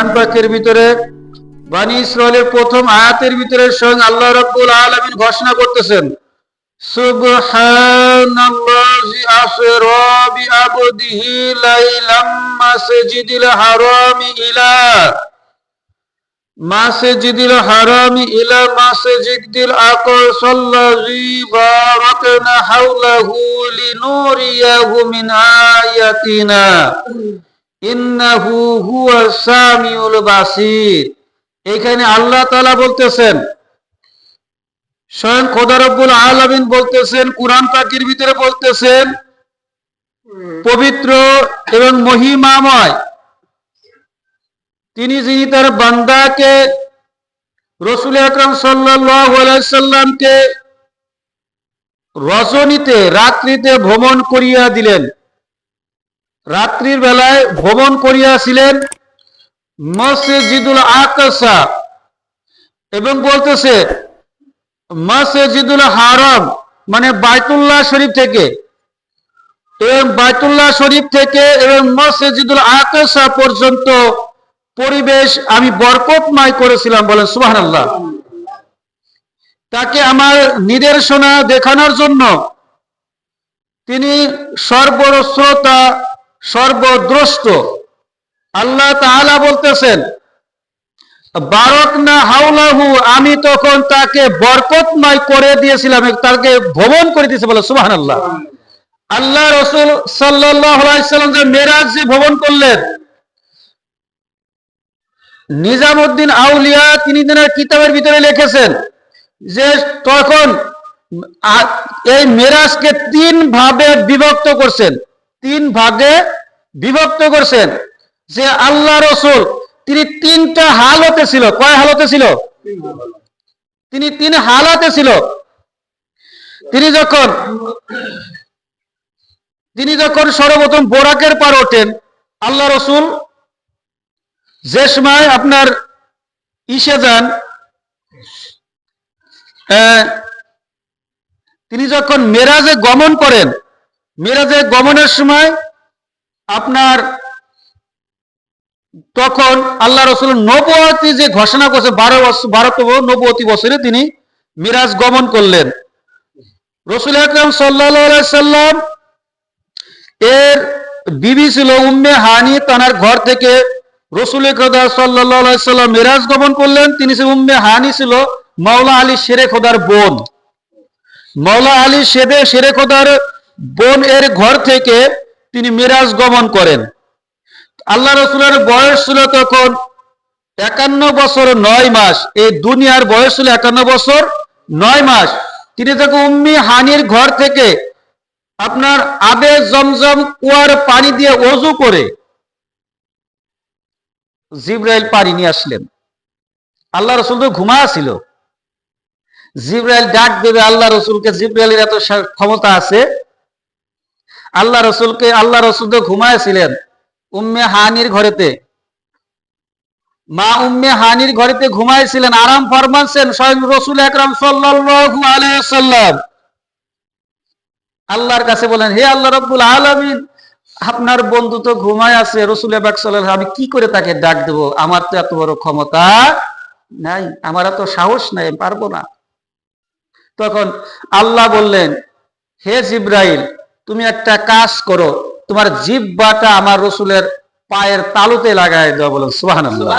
কোরআন পাকের ভিতরে বনী ইসরাইলের প্রথম আয়াতের ভিতরে স্বয়ং আল্লাহ রাব্বুল আলামিন ঘোষণা করতেছেন, সুবহানাল্লাযি আসরা বিআবদিহি লাইলাম মাসজিদিল হারামি ইলা মাসজিদিল আকসাল্লাযী বারাকনা হাওলাহু লিনুরিয়াহু মিন আয়াতিনা ইন্নাহু হুয়াস সামিউল বাসীর। এখানে আল্লাহ তাআলা বলতেছেন, স্বয়ং খোদা রব্বুল আলামিন বলতেছেন, কুরআন পাকের ভিতরে বলতেছেন, পবিত্র এবং মহিমাময় তিনি যিনি তার বান্দাকে রাসূল আকরাম সাল্লাল্লাহু আলাইহি সাল্লামকে রজনীতে রাত্রিতে ভ্রমণ করিয়া দিলেন, রাত্রির বেলায় ভ্রমণ করিয়াছিলেন মসজিদুল আকসা, এবং বলতেছে মসজিদুল হারাম মানে বাইতুল্লাহ শরীফ থেকে, এবং বাইতুল্লাহ শরীফ থেকে এবং মসজিদুল আকসা পর্যন্ত পরিবেশ আমি বরকতময় করেছিলাম। বলেন সুবহানাল্লাহ। তাকে আমার নিদর্শনা দেখানোর জন্য তিনি সর্বশ্রোতা সর্বদ্রষ্ট। আল্লাহ তাআলা বলতেছেন, বারাকনা হাওলাহু, আমি তখন তাকে বরকতময় করে দিয়েছিলাম, তাকে ভ্রমণ করে দিয়েছি। বলে সুবহানাল্লাহ। আল্লাহ রাসূল সাল্লাল্লাহু আলাইহি সাল্লাম যে মেরাজ যে ভ্রমণ করলেন, নিজামউদ্দিন আউলিয়া তিনি তার কিতাবের ভিতরে লিখেছেন যে তখন এই মেরাজকে তিন ভাগে বিভক্ত করছেন, তিন ভাগে বিভক্ত করছেন। যে আল্লাহ রাসূল তিনি তিনটা হালতে ছিল। কয় হালতে ছিল? তিনি তিন হালতে ছিল। তিনি যখন সর্বপ্রথম বোরাকের পার ওঠেন, আল্লাহ রাসূল যে সময় আপনার ইসে যান, তিনি যখন মেরাজে গমন করেন, মেরাজে গমনের সময় আপনার তখন আল্লাহ রাসূল নবুয়তি যে ঘোষণা করছে 12তম নবুয়তি বছরে তিনি মিরাজ গমন করলেন। রাসূল আকরাম সাল্লাল্লাহু আলাইহি সাল্লাম এর বিবি ছিল উম্মে হানি, তার ঘর থেকে রাসূল খোদা সাল্লাল্লাহু আলাইহি সাল্লাম মিরাজ গমন করলেন। তিনি উম্মে হানি ছিল মাওলা আলী শেরে খোদার বোন। মাওলা আলী শেরে খোদার বোন এর ঘর থেকে তিনি মিরাজ গমন করেন। আল্লাহ রাসূলের বয়স ছিল তখন 51 বছর 9 মাস। এই দুনিয়ার বয়স ছিল 51 বছর 9 মাস। তিনি তখন উম্মে হানির ঘর থেকে আপনার আবে জমজম কুয়ার পানি দিয়ে ওযু করে জিবরাইল পানি নিয়ে আসলেন। আল্লাহ রাসূল তো ঘুমায়া ছিল। জিবরাইল ডাক দেবে আল্লাহ রাসূলকে, জিবরাইলের এত ক্ষমতা আছে। আল্লাহ রাসূল তো ঘুমায়াছিলেন উম্মে হানির ঘরেতে, মা উম্মে হানির ঘরেতে ঘুমাইছিলেন, আরাম ফরমাচ্ছেন স্বয়ং রাসূল আকরাম সাল্লাল্লাহু আলাইহি ওয়াসাল্লাম। আল্লাহর কাছে বলেন, হে আল্লাহ রাব্বুল আলামিন, আপনার বন্ধু তো ঘুমায় আছে, রাসূল পাক সাল্লাল্লাহু আলাইহি, আমি কি করে তাকে ডাক দেব? আমার তো এত বড় ক্ষমতা নাই, আমার এত সাহস নাই, পারবো না। তখন আল্লাহ বললেন, হে জিবরাইল, তুমি একটা কাজ করো, তোমার জিহ্বাটা আমার রাসূলের পায়ের তালুতে লাগায় দাও। বলেন সুবহানাল্লাহ।